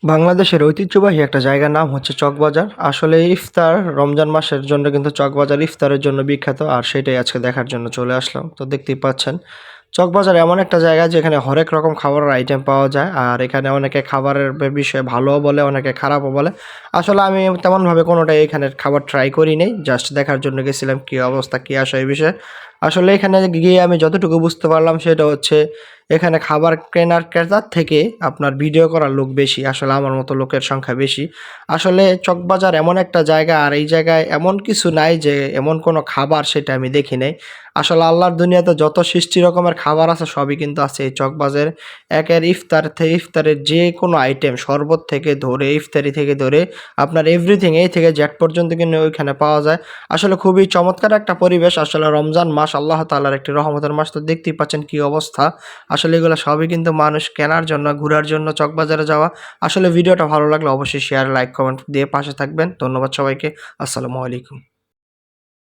বাংলাদেশের ঐতিহ্যবাহী একটা জায়গার নাম হচ্ছে চকবাজার। আসলে ইফতার রমজান মাসের জন্য কিন্তু চকবাজার ইফতারের জন্য বিখ্যাত। আর সেটাই আজকে দেখার জন্য চলে আসলাম। তো দেখতেই পাচ্ছেন চকবাজার এমন একটা জায়গা যেখানে হরেক রকম খাবারের আইটেম পাওয়া যায়। আর এখানে অনেকে খাবারের বিষয়ে ভালোও বলে, অনেকে খারাপও বলে। আসলে আমি তেমনভাবে কোনোটাই এখানের খাবার ট্রাই করি নাই। জাস্ট দেখার জন্য গেছিলাম কী অবস্থা, কী আসে এই বিষয়ে। আসলে এখানে গিয়ে আমি যতটুকু বুঝতে পারলাম সেটা হচ্ছে এখানে খাবার কেনার ক্রেতার থেকে আপনার ভিডিও করার লোক বেশি। আসলে আমার মতো লোকের সংখ্যা বেশি। আসলে চকবাজার এমন একটা জায়গা, আর এই জায়গায় এমন কিছু নাই যে এমন কোনো খাবার সেটা আমি দেখি নাই। আসলে আল্লাহর দুনিয়াতে যত সৃষ্টি রকমের খাবার আছে সবই কিন্তু আছে এই চকবাজারে। একের ইফতার থেকে ইফতারের যে কোনো আইটেম, শরবত থেকে ধরে ইফতারি থেকে ধরে আপনার এভরিথিং এই থেকে জেড পর্যন্ত কিন্তু ওইখানে পাওয়া যায়। আসলে খুবই চমৎকার একটা পরিবেশ। আসলে রমজান মাস আল্লাহ তাআলার একটি রহমতের মাস। তো দেখতেই পাচ্ছেন কি অবস্থা। আসলে এগুলো সবই কিন্তু মানুষ কেনার জন্য, ঘুরার জন্য চকবাজারে যাওয়া। আসলে ভিডিওটা ভালো লাগলে অবশ্যই শেয়ার, লাইক, কমেন্ট দিয়ে পাশে থাকবেন। ধন্যবাদ সবাইকে। আসসালামু আলাইকুম।